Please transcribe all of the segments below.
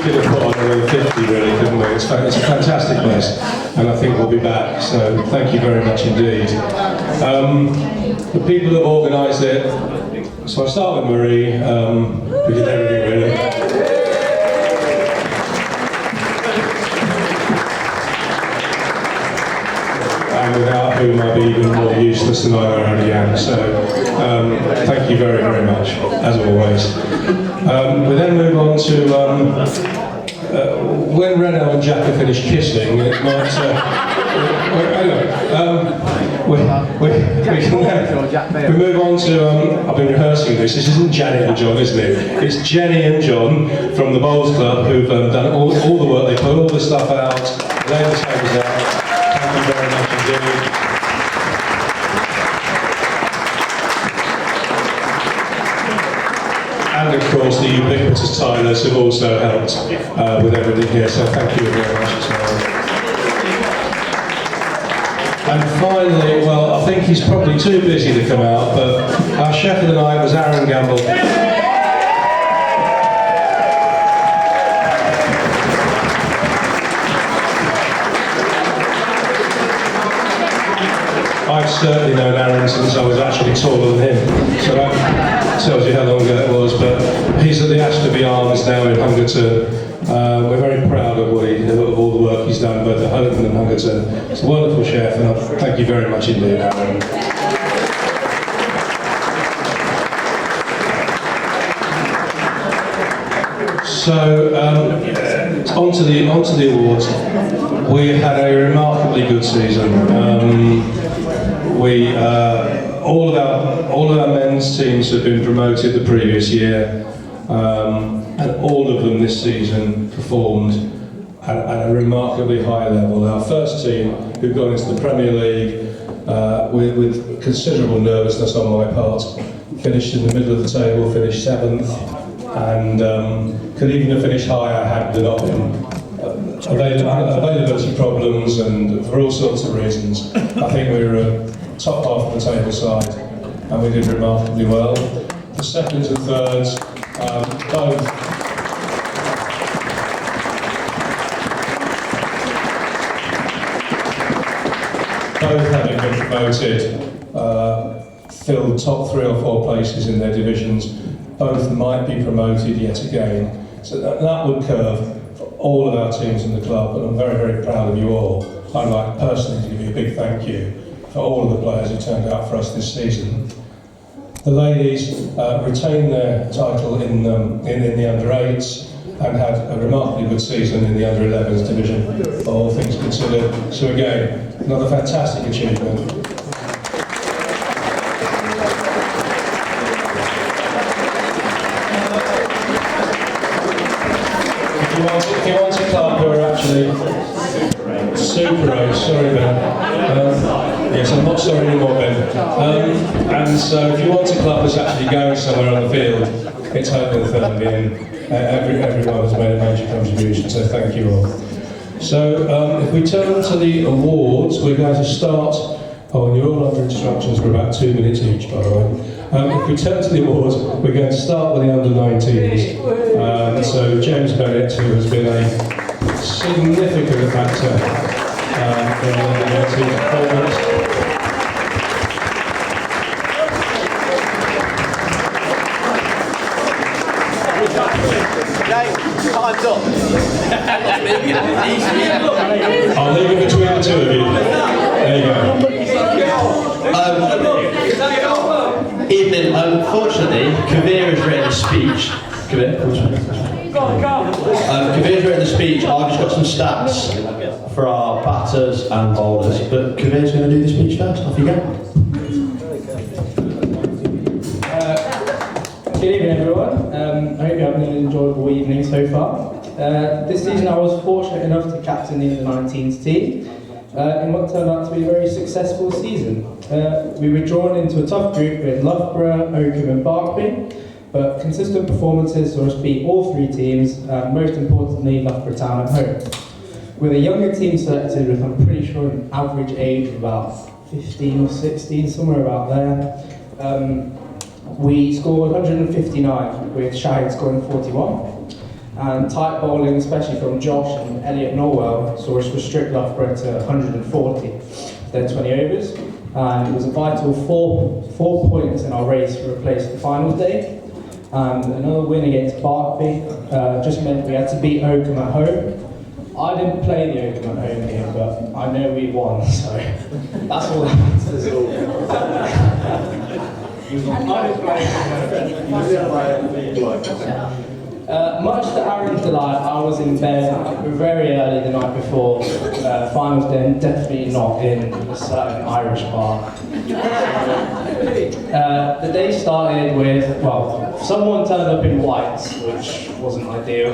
could have put on another 50 really, couldn't we? It's a fantastic place, and I think we'll be back, so thank you very much indeed. The people that organised it, so I'll start with Marie, who did everything really. And without whom I'd be even more useless than I already am, so thank you very, very much, as always. We then move on to when Renault and Jack have finished kissing, it might. We move on to. I've been rehearsing this. This isn't Janet and John, isn't it? It's Jenny and John from the Bowls Club who've done all the work. They put all the stuff out, laid the tables out. Thank you very much indeed. And of course the ubiquitous Tylers have also helped with everything here, so thank you very much as well. And finally, well, I think he's probably too busy to come out, but our chef of the night was Aaron Gamble. I've certainly known Aaron since I was actually taller than him, so that tells you how long ago it was, but he's at the Ashterby Arms now in Hungerton. We're very proud of all the work he's done, both at Hungerton and Hungerton. He's a wonderful chef, and thank you very much indeed, Aaron. So, onto the awards. We had a remarkably good season. All of our men's teams have been promoted the previous year, and all of them this season performed at a remarkably high level. Our first team, who've gone into the Premier League with considerable nervousness on my part, finished in the middle of the table, finished 7th, and could even have finished higher had there not been availability problems and for all sorts of reasons. I think we were top half of the table side, and we did remarkably well. The seconds and thirds, both having been promoted, filled top 3 or 4 places in their divisions. Both might be promoted yet again. So that would curve for all of our teams in the club, and I'm very, very proud of you all. I'd like personally to give you a big thank you for all of the players who turned out for us this season. The ladies retained their title in the under-8s and had a remarkably good season in the under-11s division, all things considered. So again, another fantastic achievement. If you want to club who are actually Super 8, sorry Ben. Yes, I'm not sorry anymore Ben. And so if you want a club that's actually going somewhere on the field, it's Hope and Thurley, and everyone has made a major contribution, so thank you all. So if we turn to the awards, we're going to start, and you're all under instructions for about 2 minutes each, by the way. If we turn to the awards, we're going to start with the under-19s. So James Bennett, who has been a significant factor in the under-19 performance. Time's up. I'll leave it between the 2 of you. There you go. Evening. Unfortunately, Kabir has written a speech. Kabir's written a speech. I've just got some stats for our batters and bowlers, but Kabir's going to do the speech first. Off you go. Good evening, everyone. I hope you're having an enjoyable evening so far. This season I was fortunate enough to captain the under-19s team in what turned out to be a very successful season. We were drawn into a tough group with Loughborough, Oakham and Barkby, but consistent performances saw us beat all 3 teams, most importantly Loughborough Town at home. With a younger team selected with, I'm pretty sure, an average age of about 15 or 16, somewhere about there. We scored 159, with Shahid scoring 41. And tight bowling, especially from Josh and Elliot Norwell, saw us restrict Loughborough to 140, then 20 overs. And it was a vital four points in our race for a place at the finals day. And another win against Barkby just meant we had to beat Oakham at home. I didn't play the Oakham at home game, but I know we won, so that's all that matters. Much to Aaron's delight, I was in bed very early the night before finals day, and definitely not in a certain Irish bar. The day started with, well, someone turned up in whites, which wasn't ideal.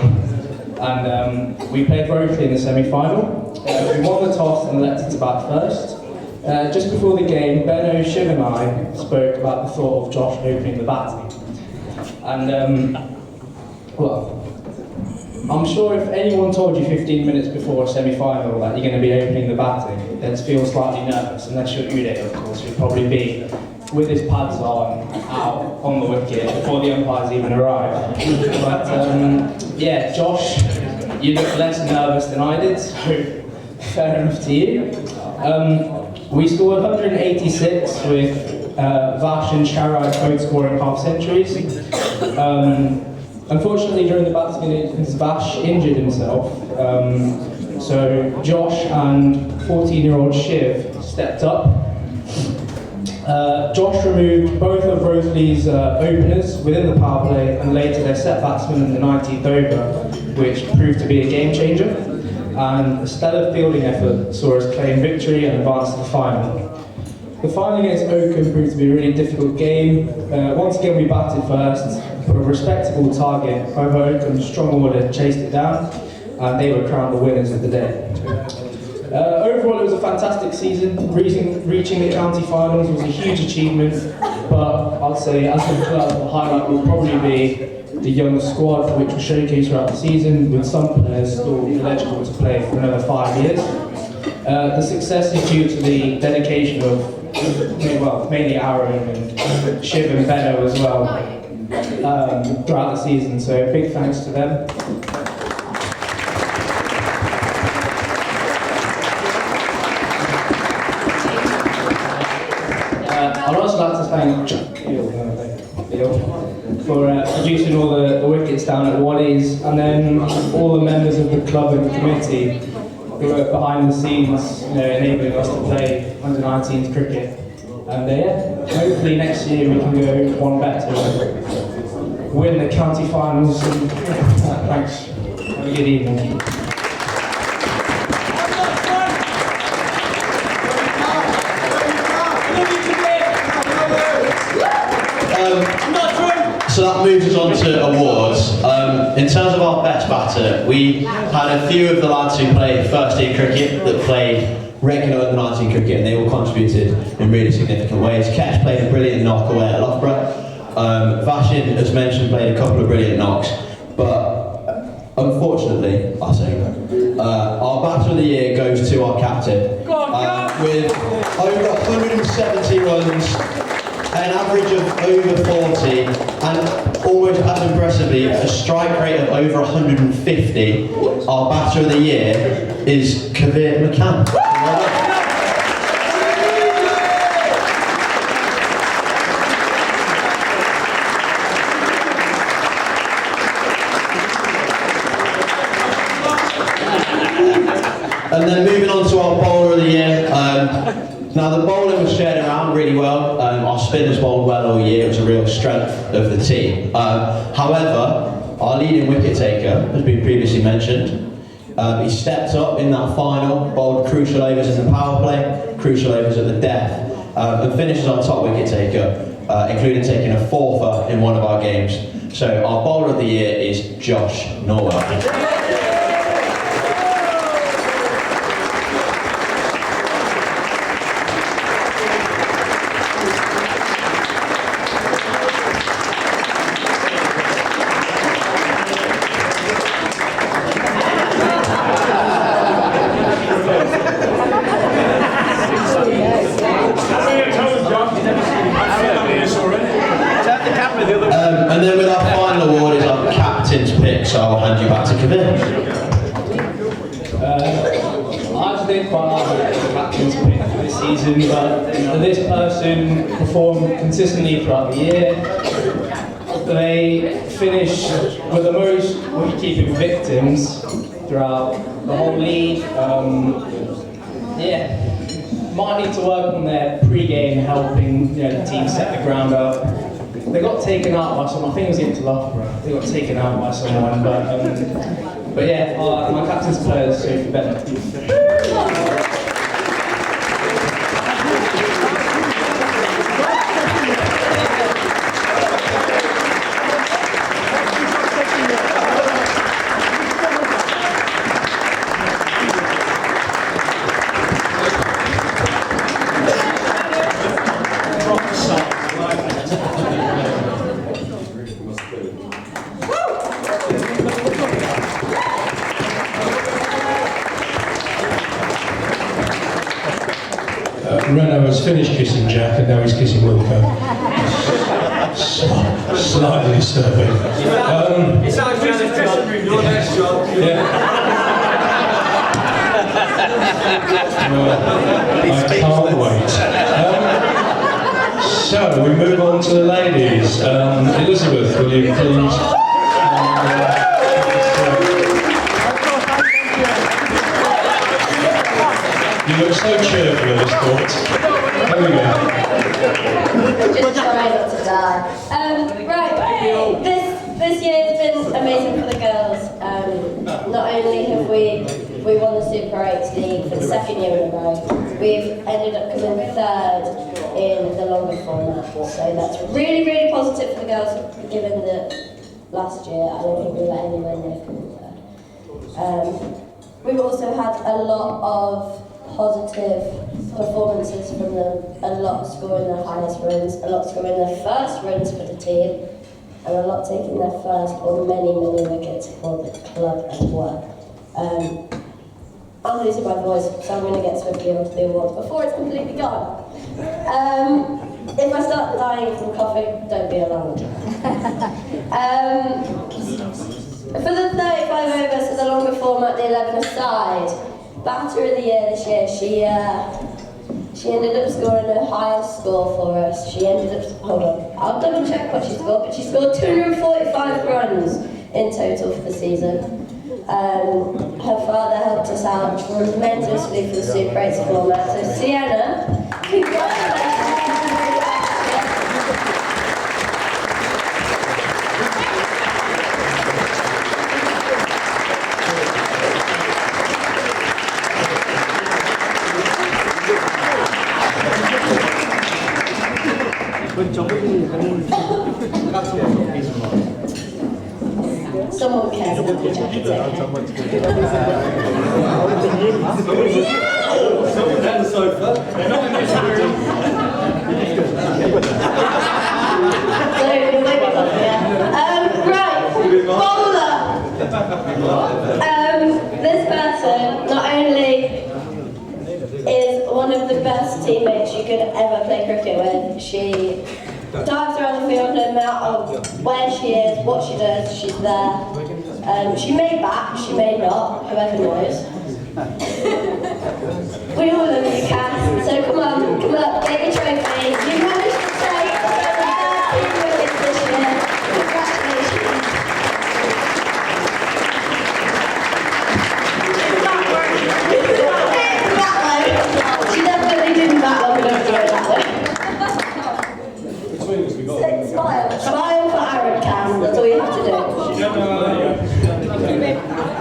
And we played Rokeley in the semi-final. We won the toss and elected to bat first. Just before the game, Benno, Shiv and I spoke about the thought of Josh opening the batting. And, well, I'm sure if anyone told you 15 minutes before a semi-final that you're going to be opening the batting, they'd feel slightly nervous, unless you're Uday, of course, who'd probably be with his pads on, out on the wicket before the umpires even arrive. But yeah, Josh, you look less nervous than I did, so fair enough to you. We scored 186 with Vash and Sharai both scoring half centuries. Unfortunately, during the batting innings, Vash injured himself, so Josh and 14-year-old Shiv stepped up. Josh removed both of Roseley's openers within the power play and later their set batsman in the 19th over, which proved to be a game changer. And a stellar fielding effort saw us claim victory and advance to the final. The final against Oakham proved to be a really difficult game. Once again, we batted first, put a respectable target. However, Oakham's strong order chased it down, and they were crowned the winners of the day. Overall, it was a fantastic season. Reaching the county finals was a huge achievement, but I'd say as a club, the highlight will probably be the young squad, which was showcased throughout the season, with some players still eligible to play for another 5 years. The success is due to the dedication of, well, mainly Aaron and Shiv and Benno as well throughout the season, so big thanks to them. I'd also like to thank for producing all the wickets down at Waddies, and then all the members of the club and committee who are behind the scenes, enabling us to play under-19s cricket. And yeah, hopefully next year we can go one better and win the county finals. And, thanks. Have a good evening. So that moves us on to awards. In terms of our best batter, we had a few of the lads who played first team cricket that played regular under-19 cricket, and they all contributed in really significant ways. Kesh played a brilliant knock away at Loughborough. Vashin, as mentioned, played a couple of brilliant knocks, but unfortunately, I say, our batter of the year goes to our captain. With over 170 runs, an average of over 40, and almost as impressively, a strike rate of over 150, our batter of the year is Kavir McCann. And then moving on to our bowler of the year. Now the bowling was shared around really well. Our spinners bowled well all year. It was a real strength of the team. However, our leading wicket taker has been previously mentioned. He stepped up in that final, bowled crucial overs in the power play, crucial overs at the death, and finished as our top wicket taker, including taking a fourther in one of our games. So our bowler of the year is Josh Norwell. And then with our final award is our captain's pick, so I'll hand you back did quite hard with the captain's pick for this season, but this person performed consistently throughout the year. They finished with the most wicket-keeping victims throughout the whole league. Might need to work on their pre-game, helping the team set the ground up. They got taken out by someone. I think it was into Loughborough. They got taken out by someone, but yeah, my captain's player is Sophie Bennett. Renault has finished kissing Jack and now he's kissing Wilco. Slightly disturbing. It's like Chris's dressing room, your next job. Yeah. I can't wait. So we move on to the ladies. Elizabeth, will you please? You look so cheerful at this point. There we go. Just trying not to die. This year has been amazing for the girls. Not only have we won the Super 8 League for the second year in a row, we've ended up coming third in the longer format. So that's really, really positive for the girls, given that last year I don't think we were anywhere near coming third. We've also had a lot of positive performances from them, a lot scoring their highest runs, a lot scoring their first runs for the team, and a lot taking their first or many wickets for the club as well. I'm losing my voice, so I'm going to get swiftly onto the awards before it's completely gone. If I start dying from coughing, don't be alarmed. For the 35 overs, so the longer format, the 11-a-side, batter of the year this year, she ended up scoring her highest score for us. She ended up, hold on, I'll double check what she scored, but she scored 245 runs in total for the season. Her father helped us out tremendously for the Super 8 format. So Sienna, congratulations. Someone cares about the jackets, okay? Someone's on the sofa. They're not in this room. Right, bowler. This person not only is one of the best teammates you could ever play cricket with, she dives around the field no matter where she is, what she does, she's there. She may bat, she may not, whoever knows. We all love you, Cass, so come up, get your trophy. You managed to take the 13 wickets this year. Congratulations. She definitely didn't bat long enough to go that way. Smile for Aaron, Cam. That's all you have to do.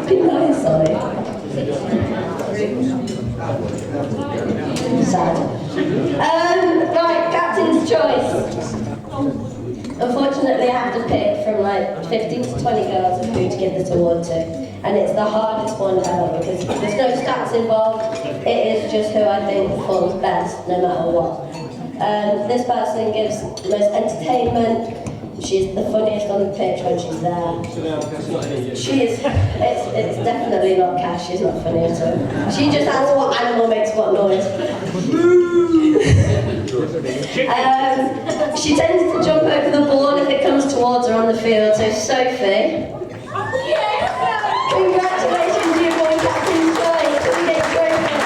Be nice, sorry. Sad. Right, captain's choice. Unfortunately, I have to pick from like 15 to 20 girls of who to give this award to. And it's the hardest one ever because there's no stats involved. It is just who I think performs best, no matter what. This person gives the most entertainment. She's the funniest on the pitch when she's there. It's definitely not Cash, she's not funny at all. She just asks what animal makes what noise. She tends to jump over the board if it comes towards her on the field, so Sophie. Congratulations, you won captain's choice. Can we get your trophy?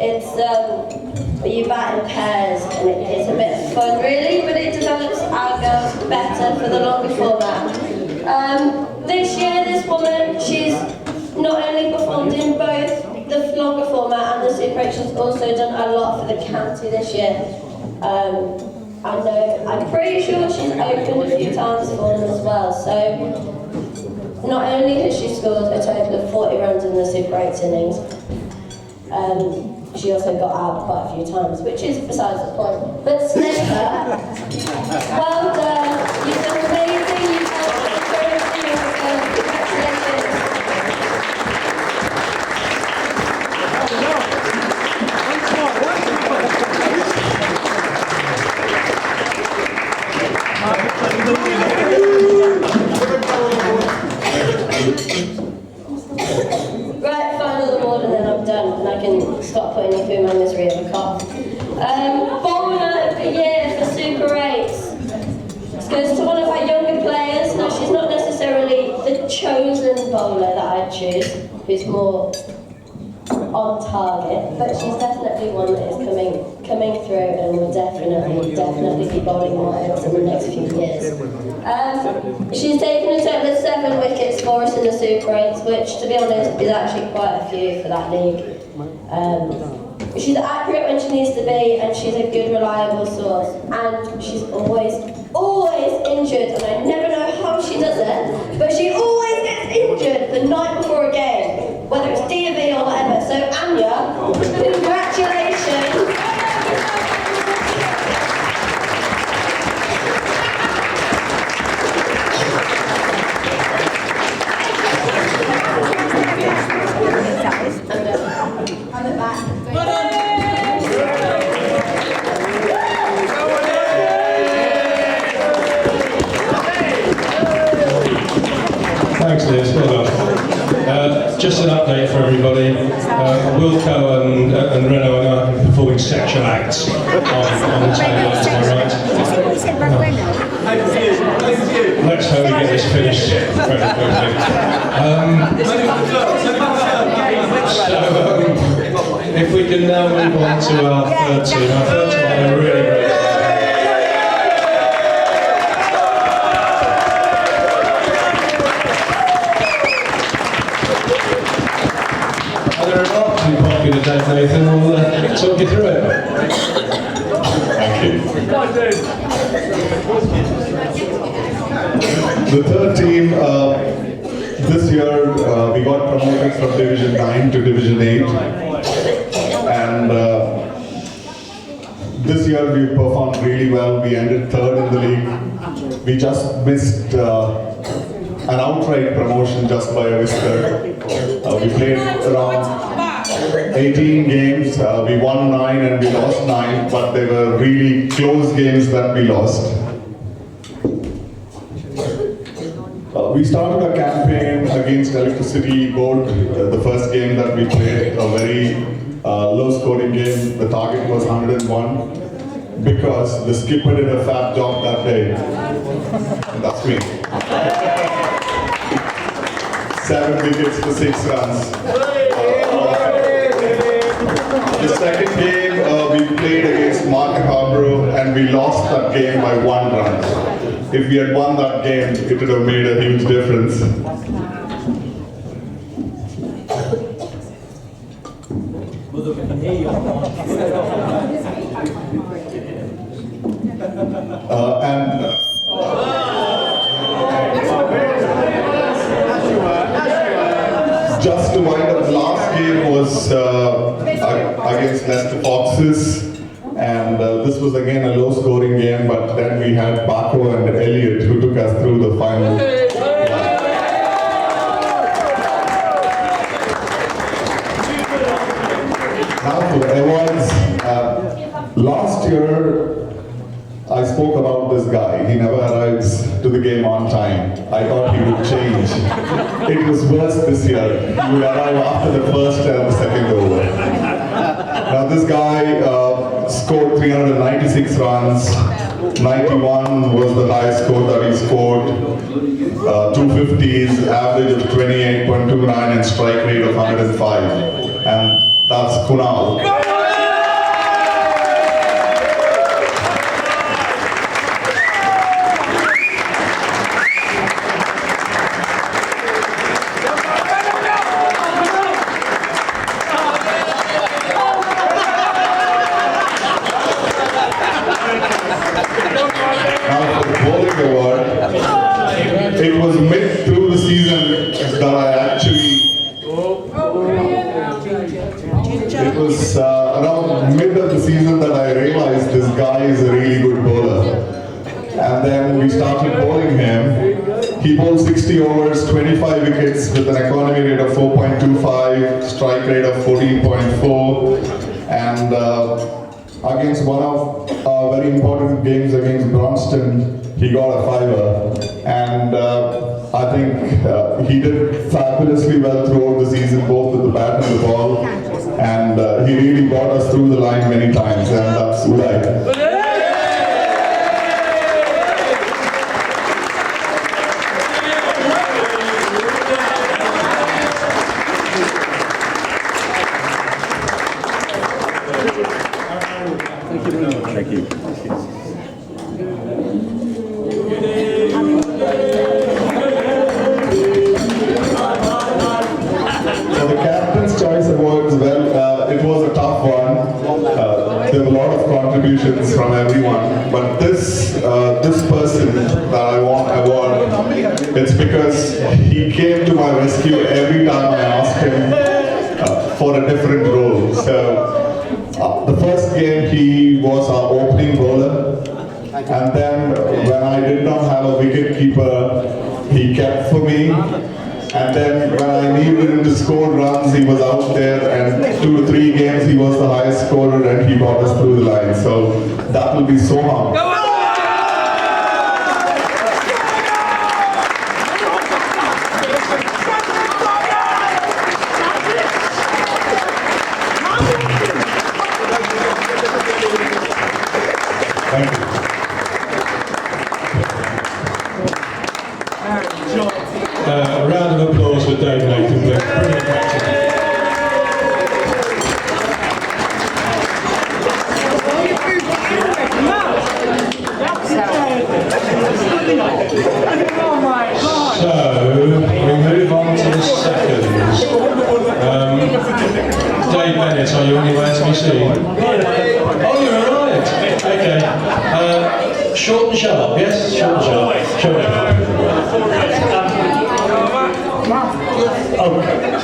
It's you bat in pairs, and it's a bit of fun really, but it develops our girls better for the longer format. This year, this woman, she's not only performed in both the longer format and the Super 8, she's also done a lot for the county this year. I'm pretty sure she's opened a few times for them as well, so not only has she scored a total of 40 runs in the Super 8 innings, she also got out quite a few times, which is besides the point. But Snapper, well done, you've done amazing, you've helped encourage the congratulations. Right, final award and then I'm done and I can stop putting you through my misery of a cough. Bowler of the year for Super 8s. This goes to one of our younger players. Now she's not necessarily the chosen bowler that I'd choose, who's more on target, but she's definitely one that is coming through and will definitely be bowling more overs in the next few years. She's taken a total of 7 wickets for us in the Super 8s, which to be honest is actually quite a few for that league. She's accurate when she needs to be, and she's a good reliable source, and she's always injured, and I never know how she does it, but she always gets injured the night before a game, whether it's D&V or whatever. So Anya, congratulations. I'm at back. Thanks, Liz. Well done. Just an update for everybody. Wilco and Renault are now performing sexual acts on the table. Let's hope we get this finished very quickly. If we can now move on to our third team. Our third team had a really great day. Popular, Dave Nathan will talk you through it. Thank you. The third team, this year we got promoted from Division 9 to Division 8, and this year we performed really well. We ended 3rd in the league. We just missed an outright promotion just by a whisker. We played around 18 games, we won 9 and we lost 9, but they were really close games that we lost. We started a campaign against Electricity Board, the first game that we played, a very low scoring game. The target was 101 because the skipper did a fab job that day. And that's me. 7 wickets for 6 runs. The second game we played against Market Harborough and we lost that game by 1 run. If we had won that game, it would have made a huge difference. Just to wind up, the last game was against Leicester Foxes, and this was again a low scoring game, but then we had Baco and Elliot who took us through the final. Now for the awards, last year I spoke about this guy. He never arrives to the game on time. I thought he would change. It was worse this year. He would arrive after the first and the second over. Now this guy scored 396 runs. 91 was the highest score that he scored. 250s, average of 28.29 and strike rate of 105. And that's Kunal. mid of the season that I realized this guy is a really good bowler. And then we started bowling him. He bowled 60 overs, 25 wickets with an economy rate of 4.25, strike rate of 14.4, and against one of our very important games against Bronston, he got a fiver. And I think he did fabulously well throughout the season, both with the bat and the ball. And he really brought us through the line many times, and that's Uday. So the Captain's Choice Awards, well, it was a tough one. There were a lot of contributions from everyone, but this person that I want award, it's because he came to my rescue every time I asked him for a different role. So the first game he was our opening bowler, and then when I did not have a wicket keeper, he kept for me. And then when I needed him to score runs, he was out there, and 2 to 3 games he was the highest scorer, and he brought us through the line. So that will be so hard. Thank you. A round of applause for Dave Nathan, please. Brilliant captain. So, we move on to the seconds. Dave Bennett, are you on your way to be seen? Oh, you're arrived. Okay. Short and sharp, yes? Short and sharp. Short and sharp.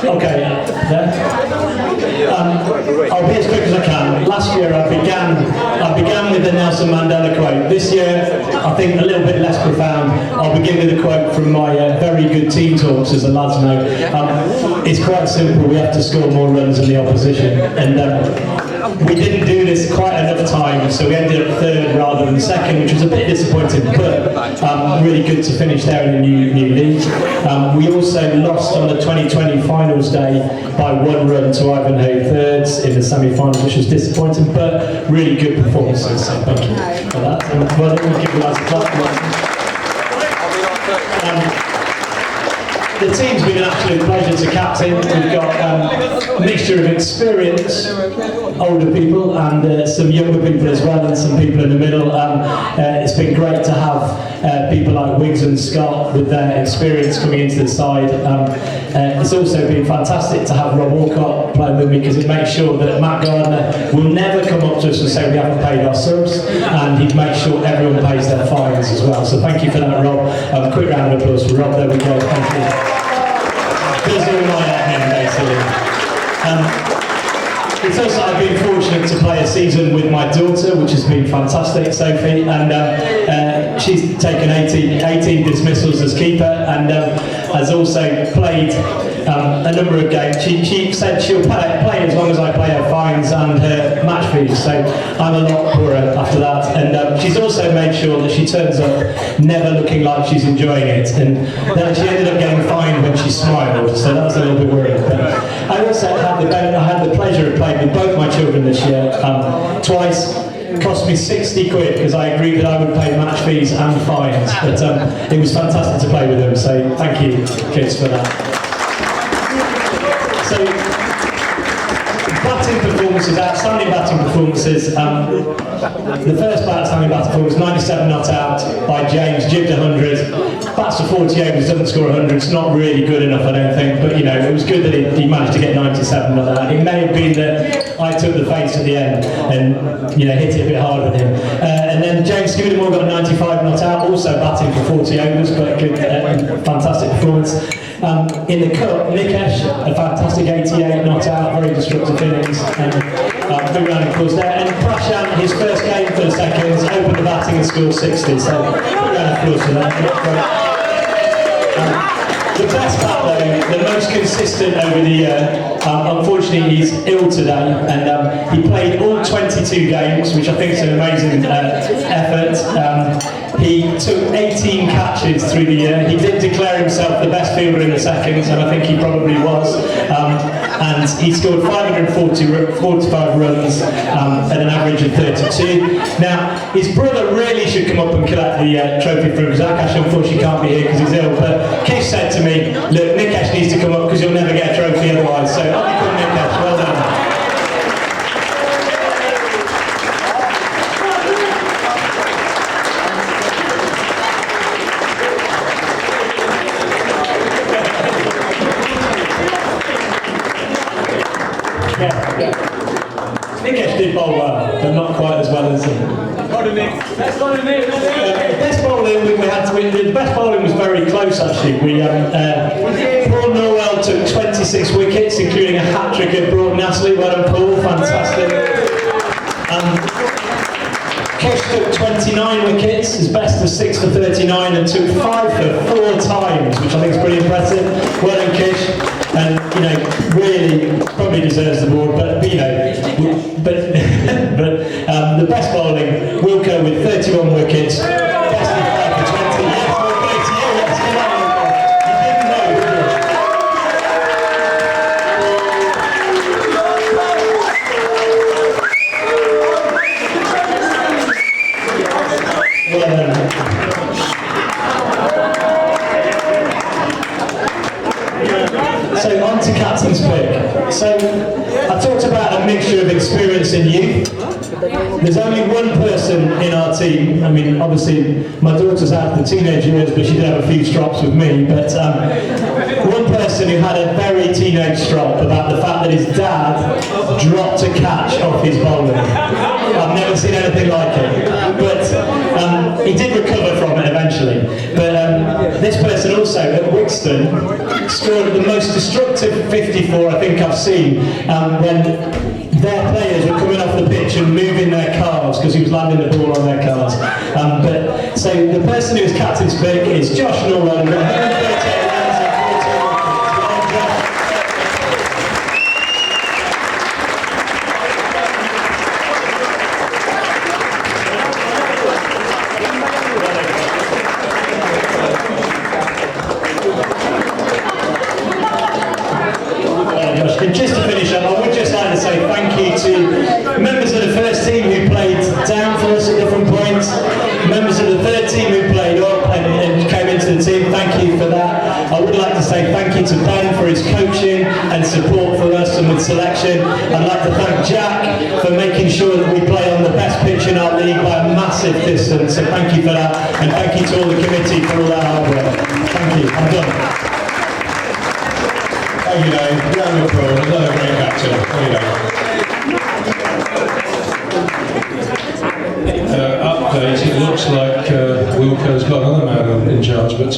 Okay, I'll be as quick as I can. Last year I began with the Nelson Mandela quote. This year, I think a little bit less profound. I'll begin with a quote from my very good team talks, as the lads know. It's quite simple. We have to score more runs than the opposition, and we didn't do this quite enough time, so we ended up third rather than second, which was a bit disappointing, but really good to finish there in the new league. We also lost on the 2020 finals day by 1 run to Ivanhoe Thirds in the semi-finals, which was disappointing, but really good performances, so thank you for that. And well, we'll give the lads a clap. The team's been an absolute pleasure to captain. We've got a mixture of experience, older people, and some younger people as well, and some people in the middle. It's been great to have people like Wiggs and Scott with their experience coming into the side. It's also been fantastic to have Rob Walcott playing with me, because it makes sure that Matt Gardner will never come up to us and say we haven't paid our subs, and he'd make sure everyone pays their fines as well. So thank you for that, Rob. A quick round of applause for Rob. There we go. Thank you. Because all my admin, basically. It's also, I've been fortunate to play a season with my daughter, which has been fantastic, Sophie, and she's taken 18 dismissals as keeper, and has also played a number of games. She said she'll play as long as I pay her fines and her match fees, so I'm a lot poorer after that. And she's also made sure that she turns up never looking like she's enjoying it, and then she ended up getting fined when she smiled, so that was a little bit worrying. But I also had the pleasure of playing with both my children this year, twice. Cost me 60 quid because I agreed that I would pay match fees and fines, but it was fantastic to play with them, so thank you kids for that. So, batting performances, outstanding batting performances. The first outstanding batting performance, 97 not out by James, jibbed 100. Bats for 40 overs, doesn't score 100. It's not really good enough, I don't think, but you know, it was good that he managed to get 97 not out. It may have been that I took the face at the end and hit it a bit harder than him. And then James Skidmore got a 95 not out, also batting for 40 overs, but good, fantastic performance. In the cup, Nikesh, a fantastic 88 not out, very destructive innings. big round of applause there. And Prashant, his first game for the seconds, opened the batting and scored 60. So big round of applause for that. The best bat though, the most consistent over the year, unfortunately he's ill today, and he played all 22 games, which I think is an amazing effort. He took 18 catches through the year. He did declare himself the best fielder in the seconds, and I think he probably was. And he scored 545 runs at an average of 32. Now, his brother really should come up and collect the trophy for him. Akash unfortunately can't be here because he's ill, but Kish said to me, look, Nikesh needs to come up because you'll never get a trophy otherwise. So, up you come, Nikesh. Well done. Nikesh did bowl well, but not quite as well as him. Best bowling we had to win. The best bowling was very close actually. Paul Norwell took 26 wickets, including a hat-trick at Broad-Nasley. Well done, Paul, fantastic. Kish took 29 wickets, his best was 6 for 39, and took 5 for 4 times, which I think is pretty impressive. Well done, Kish. And really probably deserves the award, but the best bowling, Wilco with 31 wickets, best in 5 for 20. Yes, well played to you. Yes, you didn't know, did you? Well done. So on to captain's pick. So I talked about a mixture of experience and youth. There's only one person in our team. I mean, obviously my daughter's out of the teenage years, but she did have a few strops with me. But one person who had a very teenage strop about the fact that his dad dropped a catch off his bowling. I've never seen anything like it. But he did recover from it eventually. But this person also at Wixton scored the most destructive 54 I think I've seen when their players were coming off the pitch and moving their calves because he was landing the ball on their calves. So the person who is captain's pick is Josh Norwell. And just to finish up, I would just like to say thank you to members of the first team who played down for us at different points, members of the third team who played up and came into the team. Thank you for that. I would like to say thank you to Ben for his coaching and support for us and with selection. I'd like to thank Jack for making sure that we play on the best pitch in our league by a massive distance. So thank you for that, and thank you to all the committee for all that hard work. Thank you. I'm done. Thank you, Dave. Round of applause. Another great captain. There you go. Update. It looks like Wilco's got another man in charge, but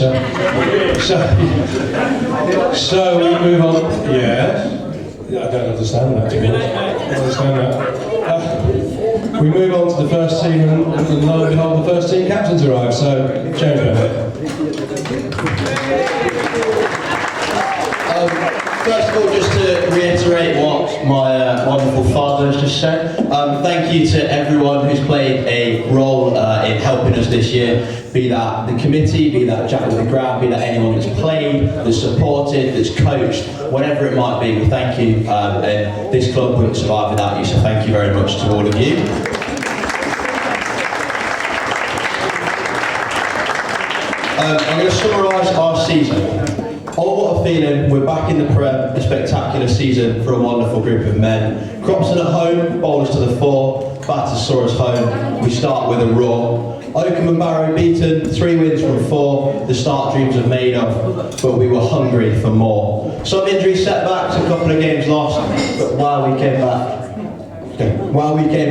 so we move on. Yeah. I don't understand that. To be honest. I don't understand that. We move on to the first team, and lo and behold, the first team captains arrive. So James Bennett. First of all, just to reiterate what my wonderful father has just said, thank you to everyone who's played a role in helping us this year, be that the committee, be that Jack with the ground, be that anyone that's played, that's supported, that's coached, whatever it might be, we thank you, and this club wouldn't survive without you, so thank you very much to all of you. I'm going to summarise our season. Oh, what a feeling, we're back in the Prem, a spectacular season for a wonderful group of men. Cropston at home, bowlers to the fore, batters saw us home, we start with a roar. Oakham and Barrow beaten, 3 wins from 4, the start dreams are made of, but we were hungry for more. Some injury setbacks, a couple of games lost, but while we came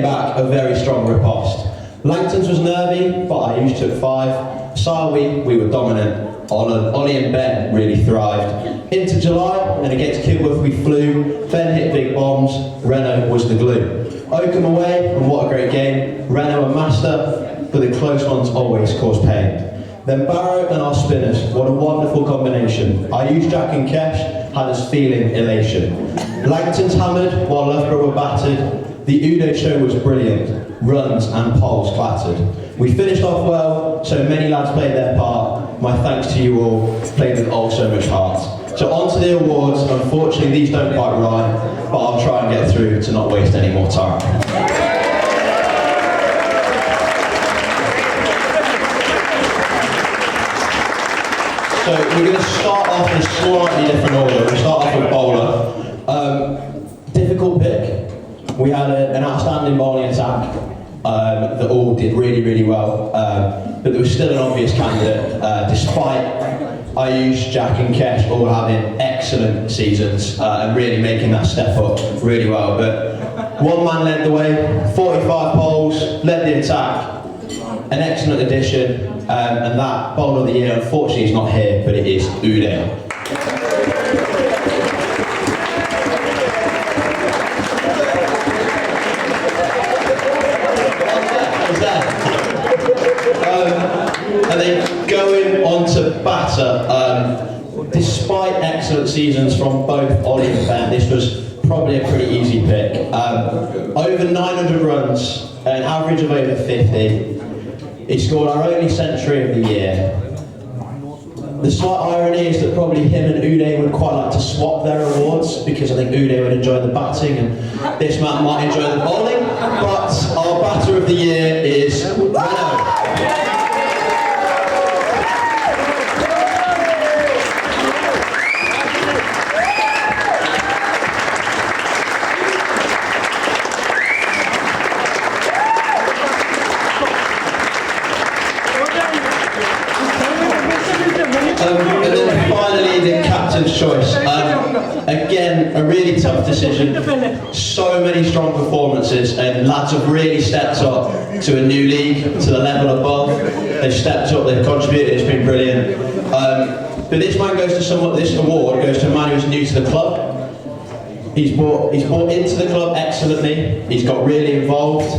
back, a very strong riposte. Langton's was nervy, but I used took 5. Sarwi, we were dominant. Ollie and Ben really thrived. Into July, and against Kilworth we flew. Ben hit big bombs, Renault was the glue. Oakham away, and what a great game. Renault and Master, but the close ones always cause pain. Then Barrow and our spinners, what a wonderful combination. I used Jack and Kesh, had us feeling elation. Langton's hammered, while Loughborough were battered. The Udo show was brilliant, runs and poles clattered. We finished off well, so many lads played their part. My thanks to you all, played with all so much heart. So on to the awards. Unfortunately these don't quite rhyme, but I'll try and get through to not waste any more time. So we're going to start off in a slightly different order. We'll start off with bowler. Difficult pick. We had an outstanding bowling attack that all did really, really well. But there was still an obvious candidate, despite Ayush, Jack and Kesh all having excellent seasons and really making that step up really well. But one man led the way, 45 bowls, led the attack. An excellent addition, and that bowler of the year, unfortunately, is not here, but it is Udo. And then going on to batter, despite excellent seasons from both Ollie and Ben, this was probably a pretty easy pick. Over 900 runs, an average of over 50. He scored our only century of the year. The slight irony is that probably him and Uday would quite like to swap their awards, because I think Uday would enjoy the batting and this man might enjoy the bowling. But our batter of the year is Renault. And then finally, the captain's choice. Again, a really tough decision. So many strong performances, and lads have really stepped up to a new league, to the level above. They've stepped up, they've contributed, it's been brilliant. But this man goes to someone. This award goes to a man who's new to the club. He's brought into the club excellently. He's got really involved.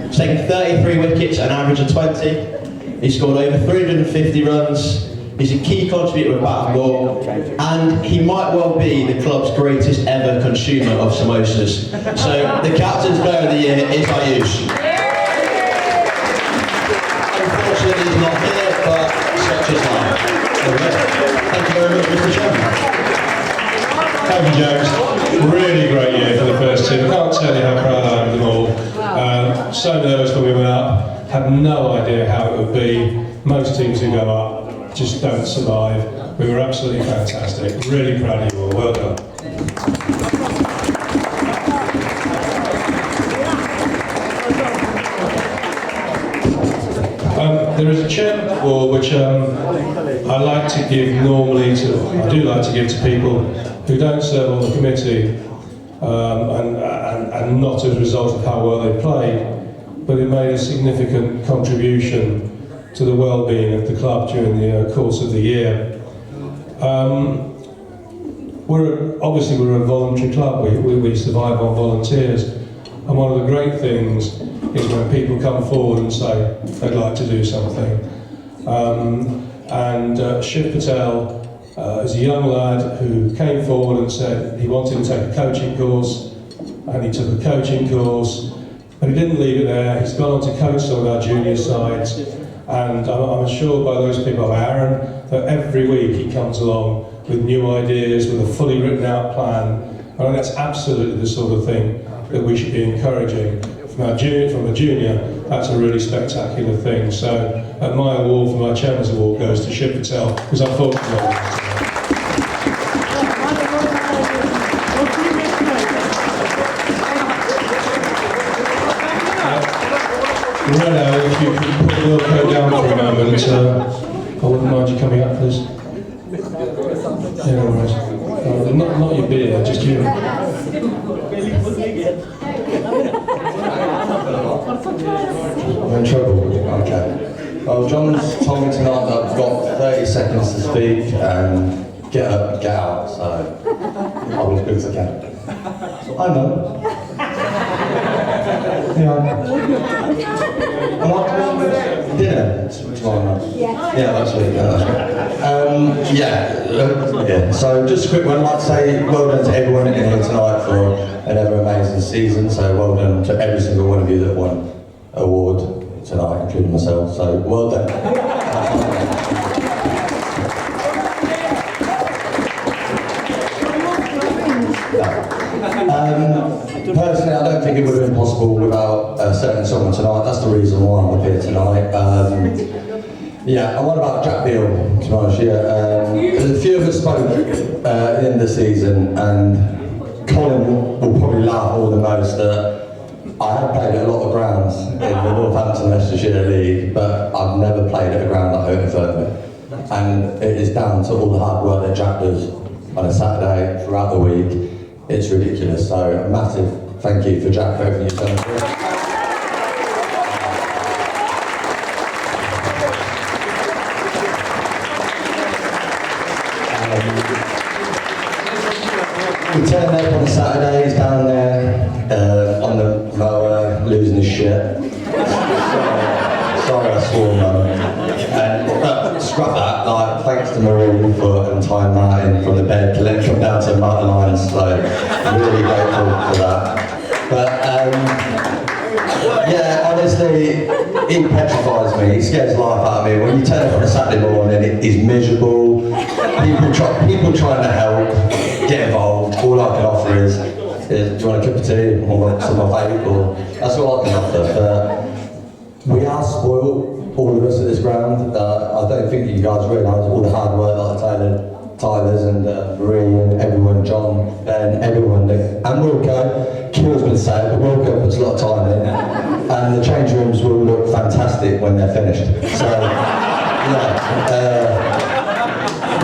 He's taken 33 wickets, an average of 20. He's scored over 350 runs. He's a key contributor with bat and ball, and he might well be the club's greatest ever consumer of samosas. So the captain's player of the year is Ayush. Unfortunately he's not here, but such is life. Thank you very much, Mr. Chairman. Thank you, James. Really great year for the first team. I can't tell you how proud I am of them all. So nervous when we went up, had no idea how it would be. Most teams who go up just don't survive. We were absolutely fantastic. Really proud of you all. Well done. There is a chairman award which I like to give normally to, I do like to give to people who don't serve on the committee and not as a result of how well they played, but it made a significant contribution to the well-being of the club during the course of the year. We're a voluntary club. We survive on volunteers, and one of the great things is when people come forward and say they'd like to do something. Shiv Patel is a young lad who came forward and said he wanted to take a coaching course, and he took a coaching course, but he didn't leave it there. He's gone on to coach some of our junior sides. And I'm assured by those people, by Aaron, that every week he comes along with new ideas, with a fully written out plan. I think that's absolutely the sort of thing that we should be encouraging. From a junior, that's a really spectacular thing. So my award for my Chairman's Award goes to Shiv Patel, because I thought Renault, if you could put your coat down for a moment, I wouldn't mind you coming up, please. Yeah, no worries. Not your beer, just you. I'm in trouble. Okay. Well, John's told me tonight that I've got 30 seconds to speak and get up and get out, so I'll be as good as I can. I know. Am I coming with dinner tomorrow night? Yeah, that's sweet. Yeah. So just a quick one. I'd like to say well done to everyone in here tonight for another amazing season. So well done to every single one of you that won an award tonight, including myself. So well done. Personally, I don't think it would have been possible without certain someone tonight. That's the reason why I'm up here tonight. Yeah, and what about Jack Beale, to be honest? A few of us spoke in the season, and Colin will probably laugh more than most that I have played at a lot of grounds in the Northampton Leicestershire League, but I've never played at a ground like Houghton Firthby. And it is down to all the hard work that Jack does on a Saturday throughout the week. It's ridiculous. So a massive thank you for Jack for everything you've done for us. We turned up on the Saturdays down there on the mower, losing his shit. Sorry I swore, man. Scrap that, like, thanks to Marie and Ty Martin from the bed, come down to the Martin Lines, so I'm really grateful for that. But yeah, honestly, he petrifies me, he scares the life out of me. When you turn up on a Saturday morning, he's miserable, people trying to help, get involved. All I can offer is do you want a cup of tea or some of my vape, or that's all I can offer. But we are spoiled, all of us at this ground. I don't think you guys realise all the hard work like Tyler's and Marie and everyone, John, Ben, everyone, and Wilco. Keel's been said, but Wilco puts a lot of time in, and the change rooms will look fantastic when they're finished. So, yeah.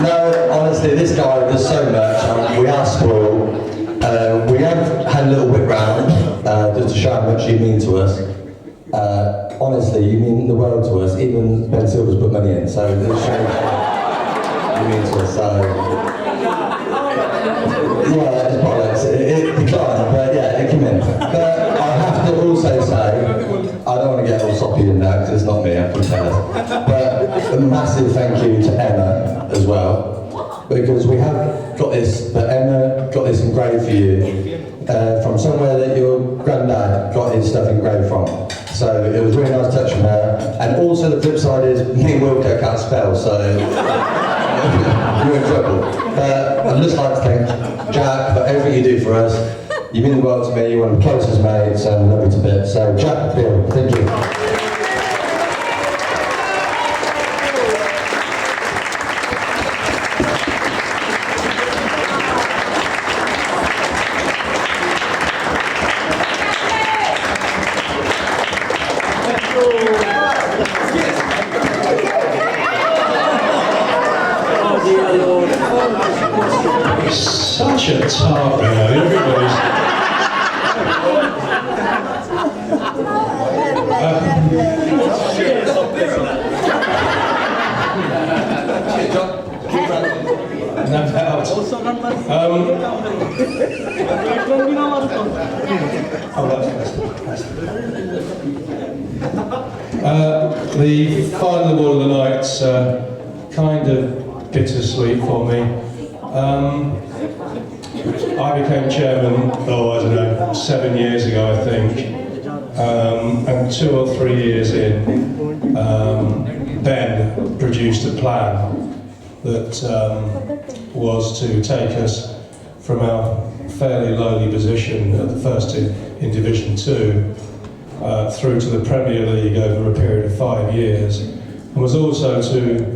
No, honestly, this guy does so much. We are spoiled. We have had a little bit round just to show how much you mean to us. Honestly, you mean the world to us. Even Ben Silver's put money in, so it shows you mean to us. So yeah, it's bollocks. It declined, but yeah, it came in. But I have to also say, I don't want to get all soppy in that because it's not me, I can tell us. But a massive thank you to Emma as well, because we have got this, but Emma got this engraved for you from somewhere that your granddad got his stuff engraved from. So it was really nice touching her. And also the flip side is me and Wilco can't spell, so you're in trouble. But I'd just like to thank Jack for everything you do for us. You mean the world to me, you're one of the closest mates, and love you to bits. So Jack, Bill, thank you. Such a tart, you know, everybody's... No doubt. The final award of the night's kind of bittersweet for me. I became chairman, I don't know, 7 years ago, I think, and 2 or 3 years in, Ben produced a plan that was to take us from our fairly lowly position at the first in Division 2 through to the Premier League over a period of 5 years, and was also to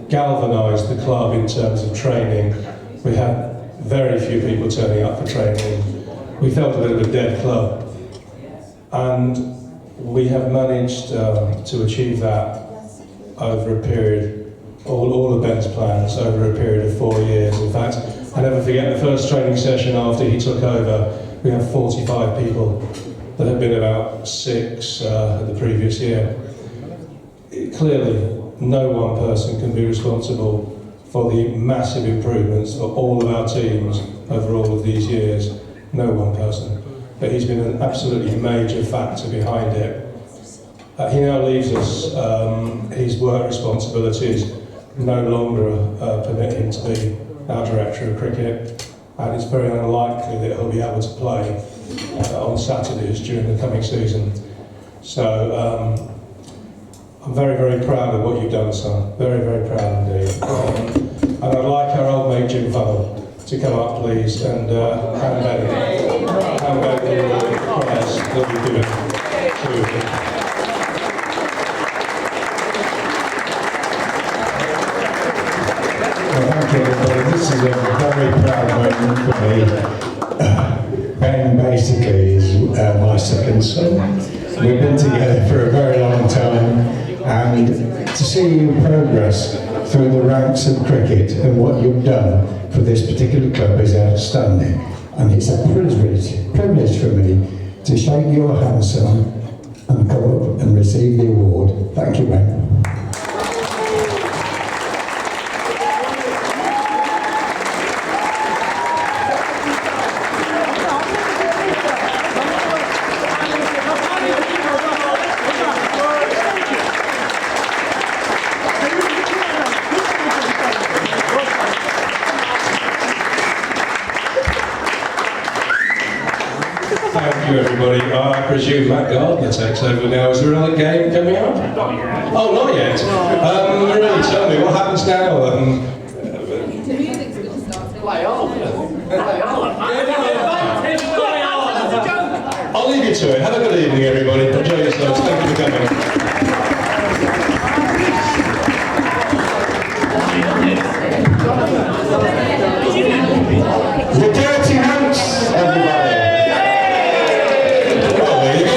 galvanise the club in terms of training. We had very few people turning up for training. We felt a bit of a dead club, and we have managed to achieve that over a period, all of Ben's plans over a period of 4 years. In fact, I never forget the first training session after he took over. We had 45 people. There had been about 6 the previous year. Clearly, no one person can be responsible for the massive improvements for all of our teams over all of these years. No one person. but he's been an absolutely major factor behind it. He now leaves us. His work responsibilities no longer permit him to be our director of cricket, and it's very unlikely that he'll be able to play on Saturdays during the coming season. So I'm very, very proud of what you've done, son. Very, very proud indeed. And I'd like our old mate Jim Funnell to come up, please, and hand back the prize that we've given to him. Well, thank you, everybody. This is a very proud moment for me. Ben basically is my second son. We've been together for a very long time, and to see you progress through the ranks of cricket and what you've done for this particular club is outstanding. And it's a privilege for me to shake your hand, son, and come up and receive the award. Thank you, Ben. Thank you, everybody. I presume Matt Gardner takes over now. Is there another game coming up? Oh, not yet. Marie, tell me, what happens now? The music's going to start. Play on. I'll leave you to it. Have a good evening, everybody. Enjoy yourselves. Thank you for coming. The dirty hands, everybody. Well, there you go.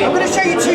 I'm going to show you two